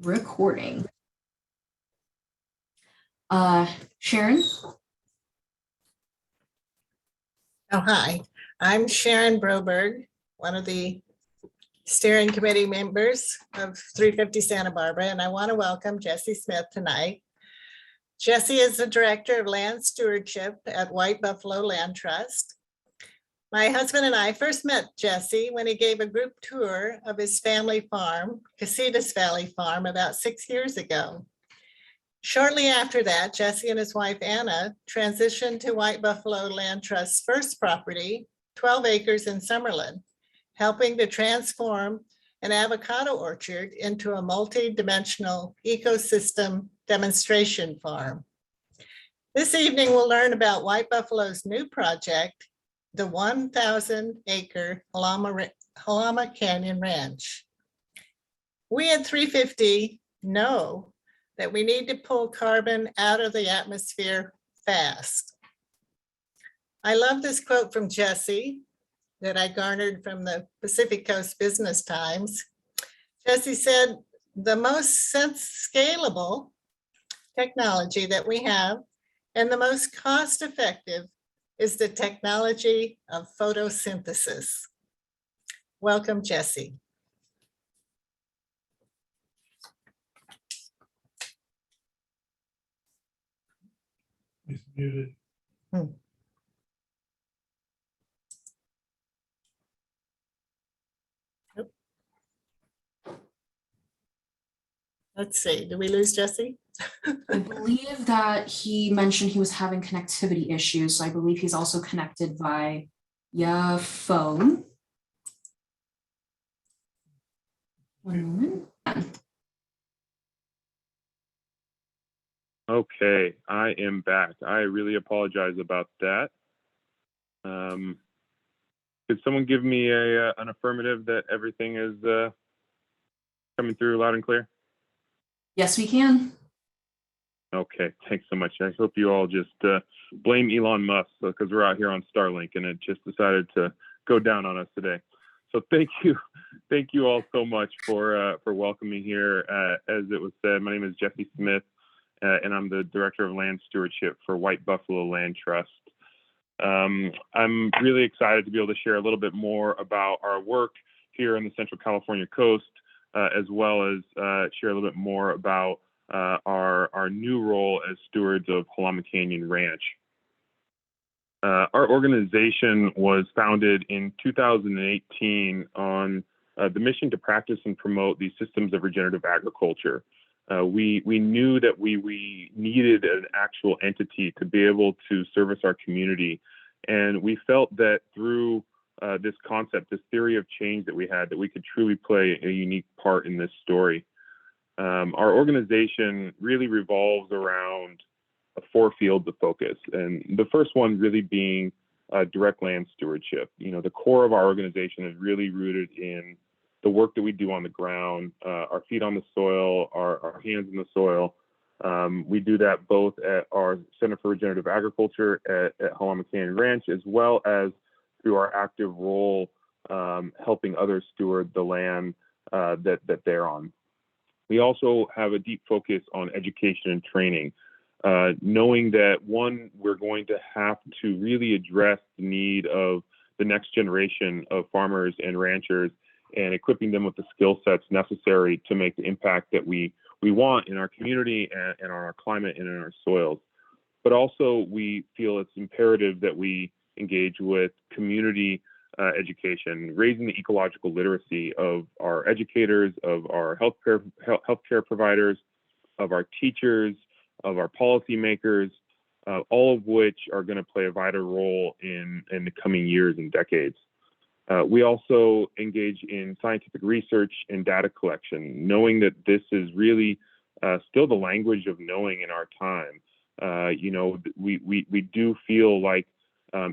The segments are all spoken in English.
Recording. Sharon? Oh, hi. I'm Sharon Broberg, one of the steering committee members of 350 Santa Barbara, and I want to welcome Jesse Smith tonight. Jesse is the Director of Land Stewardship at White Buffalo Land Trust. My husband and I first met Jesse when he gave a group tour of his family farm, Casitas Valley Farm, about 6 years ago. Shortly after that, Jesse and his wife, Anna, transitioned to White Buffalo Land Trust's first property, 12 acres in Summerlin, helping to transform an avocado orchard into a multi-dimensional ecosystem demonstration farm. This evening, we'll learn about White Buffalo's new project, the 1,000-acre Jalama Canyon Ranch. We at 350 know that we need to pull carbon out of the atmosphere fast. I love this quote from Jesse that I garnered from the Pacific Coast Business Times. Jesse said, the most scalable technology that we have and the most cost-effective is the technology of photosynthesis. Welcome, Jesse. He's muted. Let's see, did we lose Jesse? I believe that he mentioned he was having connectivity issues, so I believe he's also connected via phone. One moment. Okay, I am back. I really apologize about that. Could someone give me an affirmative that everything is coming through loud and clear? Yes, we can. Okay, thanks so much. I hope you all just blame Elon Musk because we're out here on Starlink and it just decided to go down on us today. So thank you all so much for welcoming here. As it was said, my name is Jesse Smith, and I'm the Director of Land Stewardship for White Buffalo Land Trust. I'm really excited to be able to share a little bit more about our work here on the Central California coast, as well as share a little bit more about our new role as stewards of Jalama Canyon Ranch. Our organization was founded in 2018 on the mission to practice and promote these systems of regenerative agriculture. We knew that we needed an actual entity to be able to service our community. And we felt that through this concept, this theory of change that we had, that we could truly play a unique part in this story. Our organization really revolves around 4 fields of focus. And the first one really being direct land stewardship. You know, the core of our organization is really rooted in the work that we do on the ground, our feet on the soil, our hands in the soil. We do that both at our Center for Regenerative Agriculture at Jalama Canyon Ranch, as well as through our active role helping others steward the land that they're on. We also have a deep focus on education and training, knowing that, one, we're going to have to really address the need of the next generation of farmers and ranchers and equipping them with the skill sets necessary to make the impact that we want in our community and on our climate and in our soils. But also, we feel it's imperative that we engage with community education, raising the ecological literacy of our educators, of our healthcare providers, of our teachers, of our policymakers, all of which are going to play a vital role in the coming years and decades. We also engage in scientific research and data collection, knowing that this is really still the language of knowing in our time. You know, we do feel like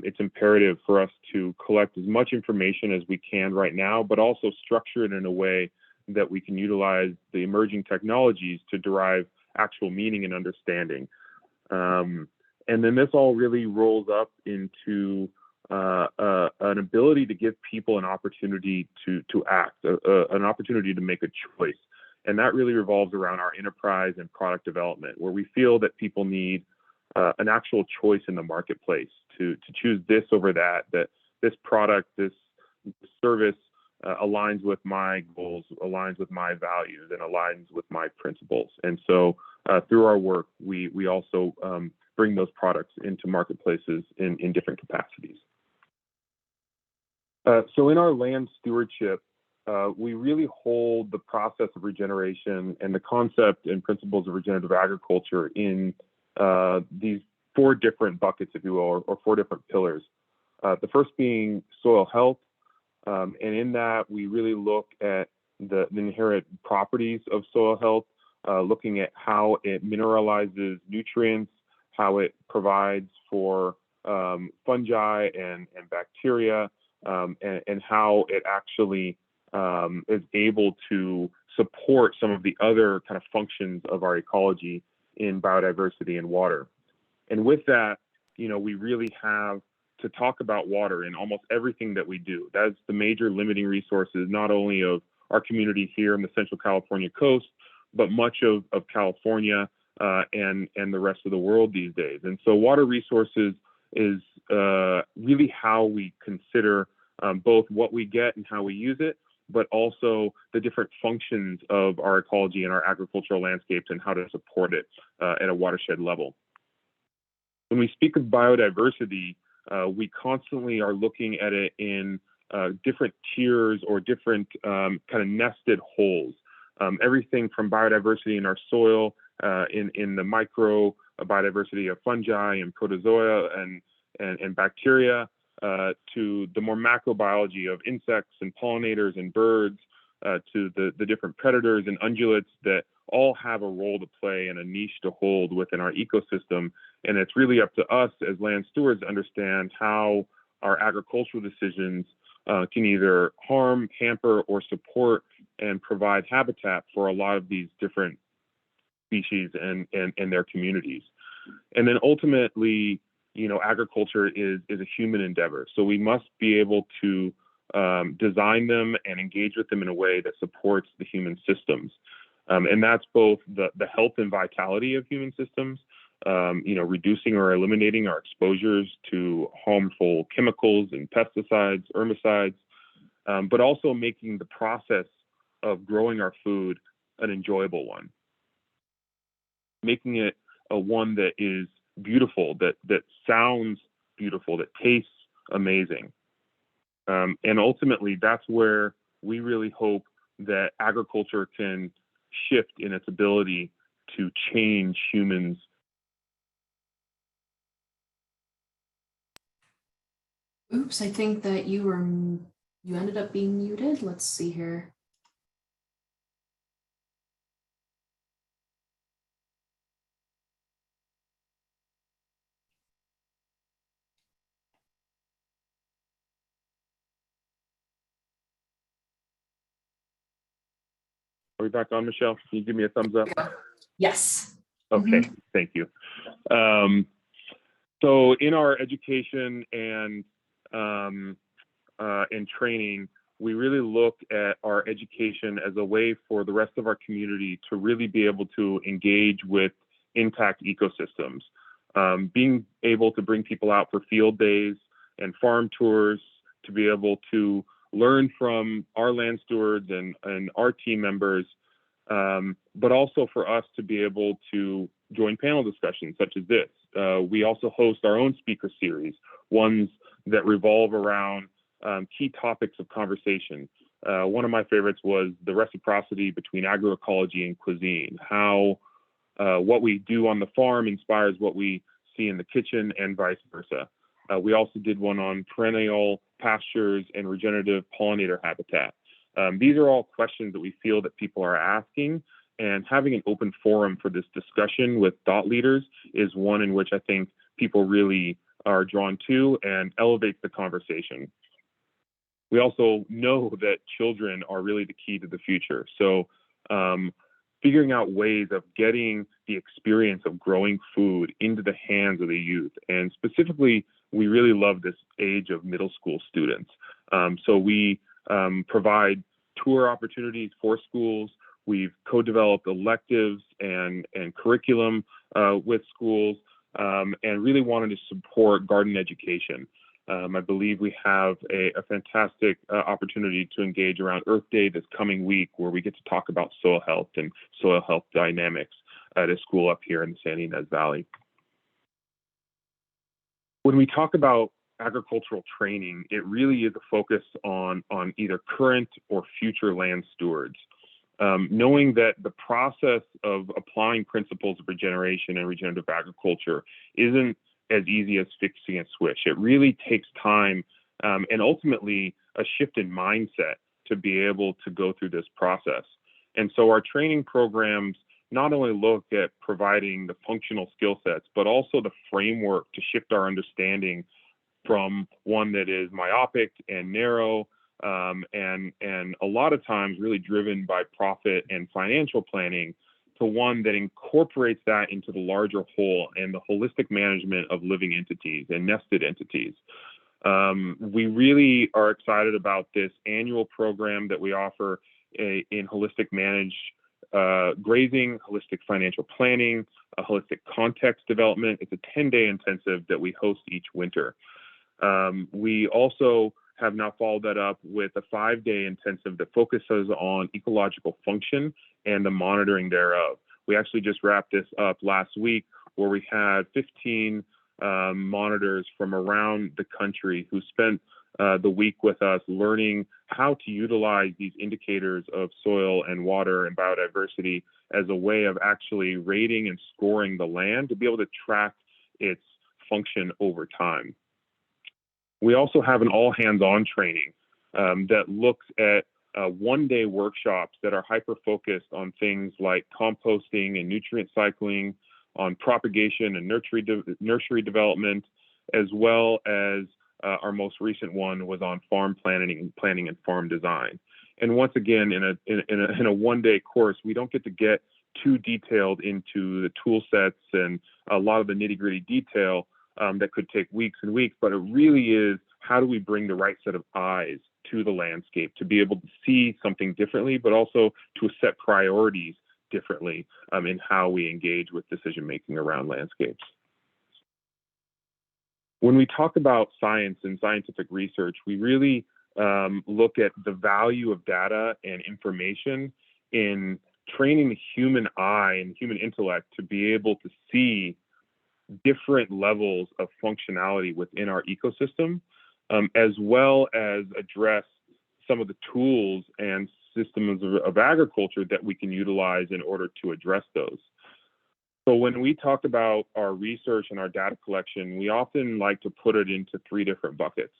it's imperative for us to collect as much information as we can right now, but also structure it in a way that we can utilize the emerging technologies to derive actual meaning and understanding. And then this all really rolls up into an ability to give people an opportunity to act, an opportunity to make a choice. And that really revolves around our enterprise and product development, where we feel that people need an actual choice in the marketplace to choose this over that, that this product, this service aligns with my goals, aligns with my values, and aligns with my principles. And so through our work, we also bring those products into marketplaces in different capacities. So in our land stewardship, we really hold the process of regeneration and the concept and principles of regenerative agriculture in these 4 different buckets, if you will, or 4 different pillars. The first being soil health. And in that, we really look at the inherent properties of soil health, looking at how it mineralizes nutrients, how it provides for fungi and bacteria, and how it actually is able to support some of the other kind of functions of our ecology in biodiversity and water. And with that, we really have to talk about water in almost everything that we do. That's the major limiting resources, not only of our community here in the Central California coast, but much of California and the rest of the world these days. And so water resources is really how we consider both what we get and how we use it, but also the different functions of our ecology and our agricultural landscapes and how to support it at a watershed level. When we speak of biodiversity, we constantly are looking at it in different tiers or different kind of nested holes. Everything from biodiversity in our soil, in the micro biodiversity of fungi and protozoa and bacteria, to the more macrobiology of insects and pollinators and birds, to the different predators and ungulates that all have a role to play and a niche to hold within our ecosystem. And it's really up to us as land stewards to understand how our agricultural decisions can either harm, hamper, or support and provide habitat for a lot of these different species and their communities. And then ultimately, agriculture is a human endeavor. So we must be able to design them and engage with them in a way that supports the human systems. And that's both the health and vitality of human systems, reducing or eliminating our exposures to harmful chemicals and pesticides, herbicides, but also making the process of growing our food an enjoyable one, making it a one that is beautiful, that sounds beautiful, that tastes amazing. And ultimately, that's where we really hope that agriculture can shift in its ability to change humans. Oops, I think that you ended up being muted. Let's see here. Are we back on, Michelle? Can you give me a thumbs up? Yes. Okay, Thank you. So in our education and training, we really look at our education as a way for the rest of our community to really be able to engage with intact ecosystems. Being able to bring people out for field days and farm tours, to be able to learn from our land stewards and our team members, but also for us to be able to join panel discussions such as this. We also host our own speaker series, ones that revolve around key topics of conversation. One of my favorites was the reciprocity between agroecology and cuisine, how what we do on the farm inspires what we see in the kitchen and vice versa. We also did one on perennial pastures and regenerative pollinator habitat. These are all questions that we feel that people are asking, and having an open forum for this discussion with thought leaders is one in which I think people really are drawn to and elevates the conversation. We also know that children are really the key to the future. So figuring out ways of getting the experience of growing food into the hands of the youth. And specifically, we really love this age of middle school students. So we provide tour opportunities for schools. We've co-developed electives and curriculum with schools, and really wanted to support garden education. I believe we have a fantastic opportunity to engage around Earth Day this coming week, where we get to talk about soil health and soil health dynamics at a school up here in the San Ynez Valley. When we talk about agricultural training, it really is a focus on either current or future land stewards. Knowing that the process of applying principles of regeneration and regenerative agriculture isn't as easy as fixing a switch. It really takes time and ultimately a shift in mindset to be able to go through this process. And so our training programs not only look at providing the functional skill sets, but also the framework to shift our understanding from one that is myopic and narrow, and a lot of times really driven by profit and financial planning, to one that incorporates that into the larger whole and the holistic management of living entities and nested entities. We really are excited about this annual program that we offer in holistic managed grazing, holistic financial planning, a holistic context development. It's a 10-day intensive that we host each winter. We also have now followed that up with a 5-day intensive that focuses on ecological function and the monitoring thereof. We actually just wrapped this up last week, where we had 15 monitors from around the country who spent the week with us learning how to utilize these indicators of soil and water and biodiversity as a way of actually rating and scoring the land to be able to track its function over time. We also have an all hands-on training that looks at one-day workshops that are hyper-focused on things like composting and nutrient cycling, on propagation and nursery development, as well as our most recent one was on farm planning and farm design. And once again, in a one-day course, we don't get to get too detailed into the tool sets and a lot of the nitty-gritty detail that could take weeks and weeks, but it really is, how do we bring the right set of eyes to the landscape to be able to see something differently, but also to set priorities differently in how we engage with decision-making around landscapes. When we talk about science and scientific research, we really look at the value of data and information in training the human eye and human intellect to be able to see different levels of functionality within our ecosystem, as well as address some of the tools and systems of agriculture that we can utilize in order to address those. So when we talk about our research and our data collection, we often like to put it into 3 different buckets.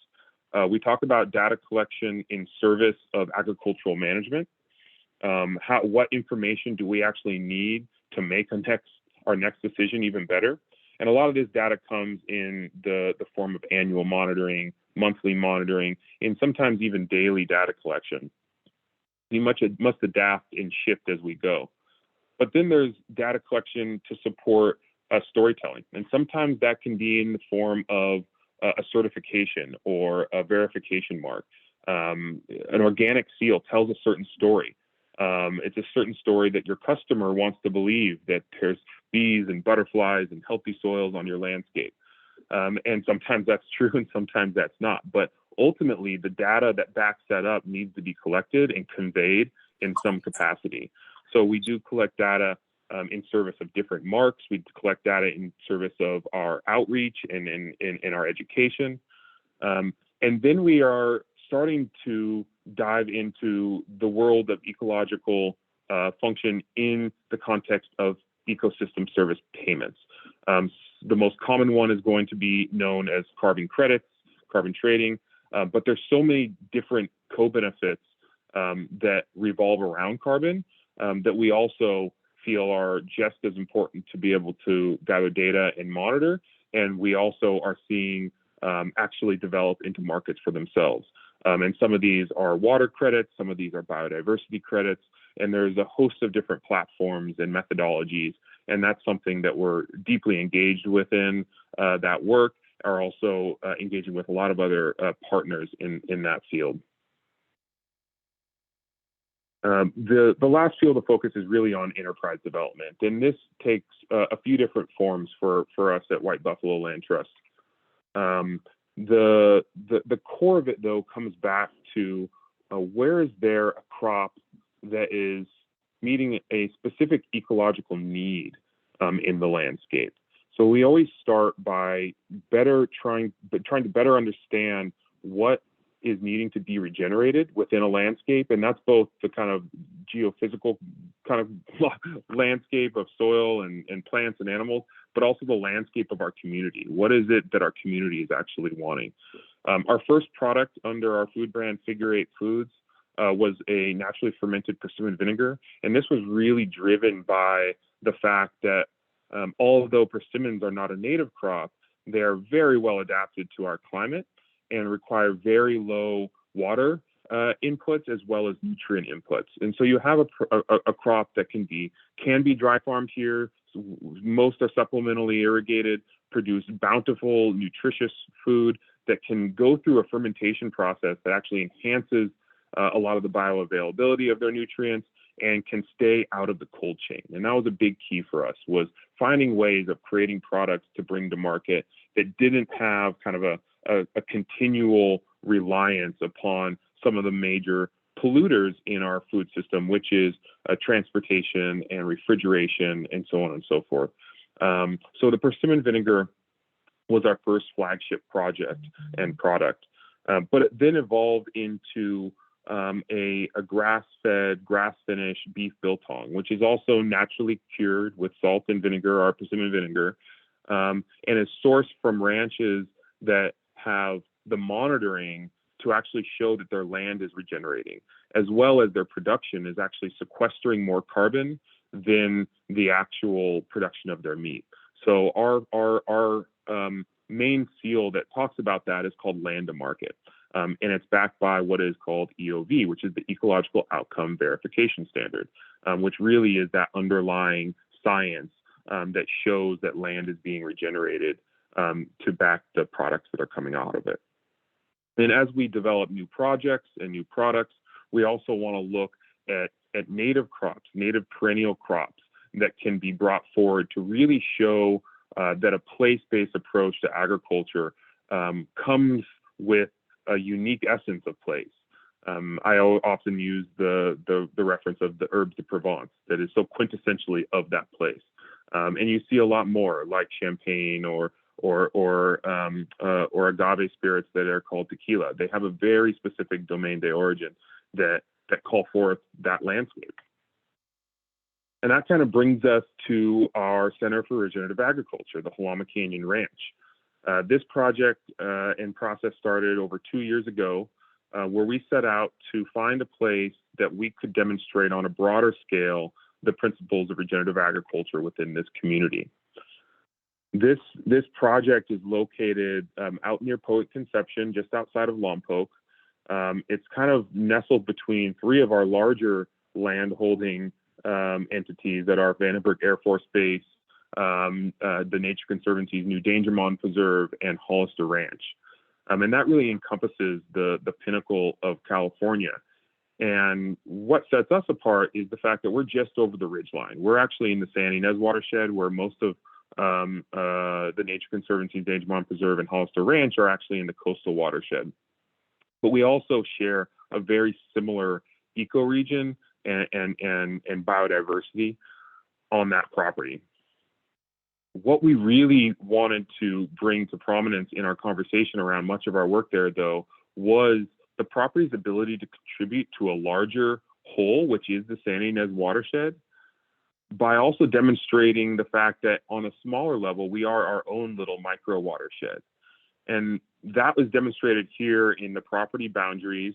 We talk about data collection in service of agricultural management. What information do we actually need to make our next decision even better? And a lot of this data comes in the form of annual monitoring, monthly monitoring, and sometimes even daily data collection. We must adapt and shift as we go. But then there's data collection to support storytelling. And sometimes that can be in the form of a certification or a verification mark. An organic seal tells a certain story. It's a certain story that your customer wants to believe, that there's bees and butterflies and healthy soils on your landscape. And sometimes that's true and sometimes that's not. But ultimately, the data that backs that up needs to be collected and conveyed in some capacity. So we do collect data in service of different marks. We collect data in service of our outreach and in our education. And then we are starting to dive into the world of ecological function in the context of ecosystem service payments. The most common one is going to be known as carbon credits, carbon trading, but there's so many different co-benefits that revolve around carbon that we also feel are just as important to be able to gather data and monitor. And we also are seeing actually develop into markets for themselves. And some of these are water credits, some of these are biodiversity credits, and there's a host of different platforms and methodologies. And that's something that we're deeply engaged within that work, are also engaging with a lot of other partners in that field. The last field of focus is really on enterprise development, and this takes a few different forms for us at White Buffalo Land Trust. The core of it, though, comes back to where is there a crop that is meeting a specific ecological need in the landscape. So we always start by trying to better understand what is needing to be regenerated within a landscape, and that's both the kind of geophysical kind of landscape of soil and plants and animals, but also the landscape of our community. What is it that our community is actually wanting? Our first product under our food brand, Figure 8 Foods, was a naturally fermented persimmon vinegar, and this was really driven by the fact that although persimmons are not a native crop, they are very well adapted to our climate and require very low water inputs as well as nutrient inputs. And so you have a crop that can be dry farmed here. Most are supplementally irrigated, produce bountiful, nutritious food that can go through a fermentation process that actually enhances a lot of the bioavailability of their nutrients and can stay out of the cold chain. And that was a big key for us, was finding ways of creating products to bring to market that didn't have kind of a continual reliance upon some of the major polluters in our food system, which is transportation and refrigeration and so on and so forth. So the persimmon vinegar was our first flagship project and product, but it then evolved into a grass-fed, grass-finished beef biltong, which is also naturally cured with salt and vinegar, our persimmon vinegar, and is sourced from ranches that have the monitoring to actually show that their land is regenerating, as well as their production is actually sequestering more carbon than the actual production of their meat. So our main seal that talks about that is called Land to Market. And it's backed by what is called EOV, which is the Ecological Outcome Verification Standard, which really is that underlying science that shows that land is being regenerated to back the products that are coming out of it. And as we develop new projects and new products, we also want to look at native crops, native perennial crops that can be brought forward to really show that a place-based approach to agriculture comes with a unique essence of place. I often use the reference of the herbs de Provence that is so quintessentially of that place. And you see a lot more like champagne or agave spirits that are called tequila. They have a very specific domain d'origine that call forth that landscape. And that kind of brings us to our Center for Regenerative Agriculture, the Jalama Canyon Ranch. This project and process started over 2 years ago, where we set out to find a place that we could demonstrate on a broader scale the principles of regenerative agriculture within this community. This project is located out near Poet Conception, just outside of Lompoc. It's kind of nestled between three of our larger land holding entities that are Vandenberg Air Force Base, the Nature Conservancy's New Dangermond Preserve, and Hollister Ranch. And that really encompasses the pinnacle of California. And what sets us apart is the fact that we're just over the ridgeline. We're actually in the San Ynez watershed, where most of the Nature Conservancy's Dangermond Preserve and Hollister Ranch are actually in the coastal watershed. But we also share a very similar ecoregion and biodiversity on that property. What we really wanted to bring to prominence in our conversation around much of our work there, though, was the property's ability to contribute to a larger whole, which is the San Ynez watershed, by also demonstrating the fact that on a smaller level, we are our own little micro watershed. And that was demonstrated here in the property boundaries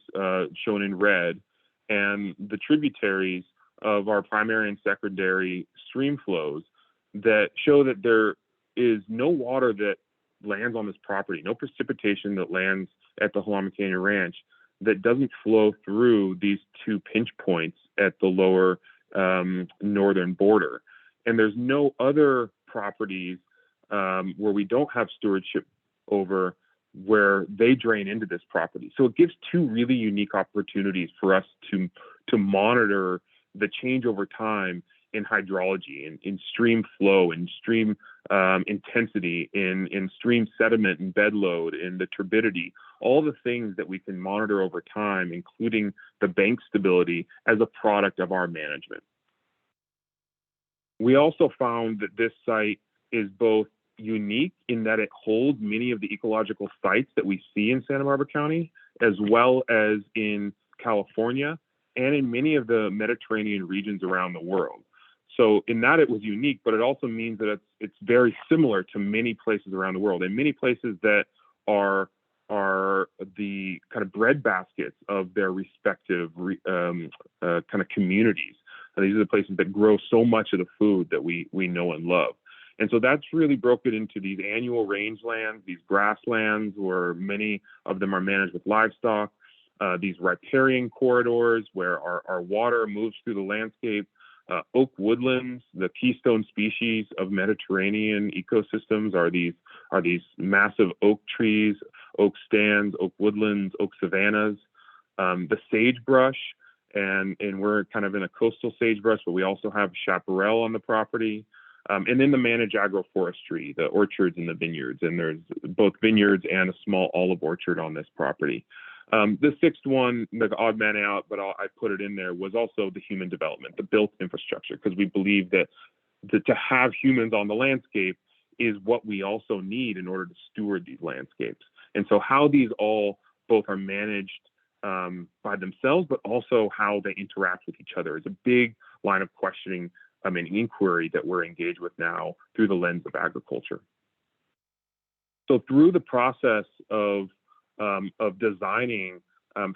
shown in red, and the tributaries of our primary and secondary stream flows that show that there is no water that lands on this property, no precipitation that lands at the Jalama Canyon Ranch that doesn't flow through these two pinch points at the lower northern border. And there's no other properties where we don't have stewardship over where they drain into this property. So it gives two really unique opportunities for us to to monitor the change over time in hydrology, in stream flow, in stream intensity, in stream sediment and bed load, in the turbidity, all the things that we can monitor over time, including the bank stability as a product of our management. We also found that this site is both unique in that it holds many of the ecological sites that we see in Santa Barbara County, as well as in California and in many of the Mediterranean regions around the world. So in that it was unique, but it also means that it's very similar to many places around the world, and many places that are the kind of breadbaskets of their respective kind of communities. And these are the places that grow so much of the food that we know and love. And so that's really broken into these annual rangelands, these grasslands, where many of them are managed with livestock, these riparian corridors where our water moves through the landscape, oak woodlands. The keystone species of Mediterranean ecosystems are these massive oak trees, oak stands, oak woodlands, oak savannas, the sagebrush, and we're kind of in a coastal sagebrush, but we also have chaparral on the property. And then the managed agroforestry, the orchards and the vineyards, and there's both vineyards and a small olive orchard on this property. The sixth one, the odd man out, but I put it in there, was also the human development, the built infrastructure, because we believe that to have humans on the landscape is what we also need in order to steward these landscapes. And so how these all both are managed by themselves, but also how they interact with each other is a big line of questioning and inquiry that we're engaged with now through the lens of agriculture. So through the process of designing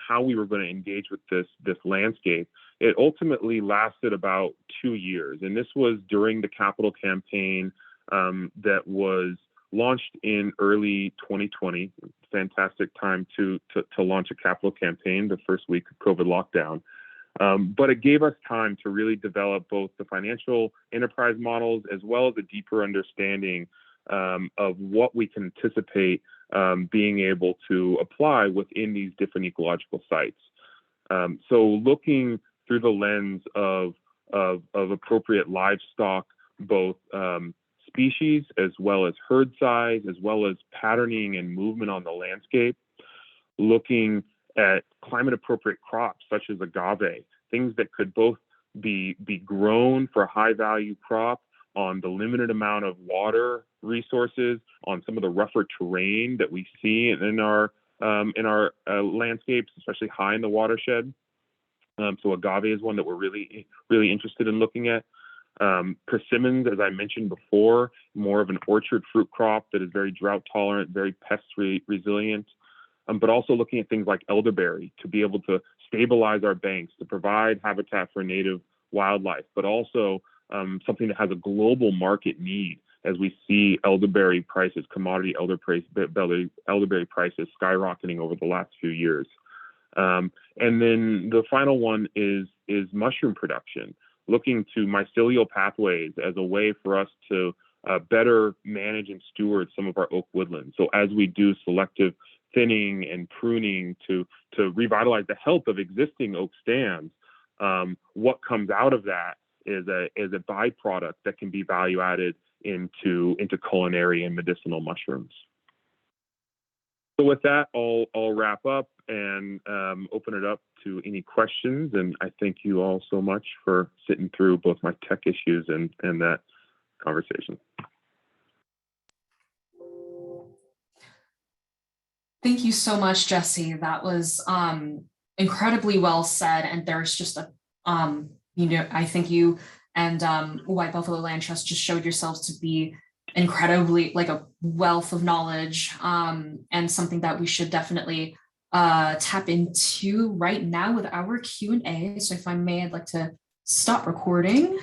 how we were going to engage with this landscape, it ultimately lasted about 2 years. And this was during the capital campaign that was launched in early 2020. Fantastic time to launch a capital campaign, the first week of COVID lockdown. But it gave us time to really develop both the financial enterprise models as well as a deeper understanding of what we can anticipate being able to apply within these different ecological sites. So looking through the lens of appropriate livestock, both species as well as herd size, as well as patterning and movement on the landscape, looking at climate appropriate crops such as agave, things that could both be grown for a high value crop on the limited amount of water resources, on some of the rougher terrain that we see in our landscapes, especially high in the watershed. So agave is one that we're really, really interested in looking at. Persimmons, as I mentioned before, more of an orchard fruit crop that is very drought tolerant, very pest resilient. But also looking at things like elderberry to be able to stabilize our banks, to provide habitat for native wildlife, but also something that has a global market need as we see elderberry prices, commodity elderberry prices skyrocketing over the last few years. And then the final one is mushroom production, looking to mycelial pathways as a way for us to better manage and steward some of our oak woodlands. So as we do selective thinning and pruning to revitalize the health of existing oak stands, what comes out of that is a byproduct that can be value added into culinary and medicinal mushrooms. So with that, I'll wrap up and open it up to any questions. And I thank you all so much for sitting through both my tech issues and that conversation. Thank you so much, Jesse. That was incredibly well said. And there's just a, I think you and White Buffalo Land Trust just showed yourselves to be incredibly like a wealth of knowledge and something that we should definitely tap into right now with our Q&A. So if I may, I'd like to stop recording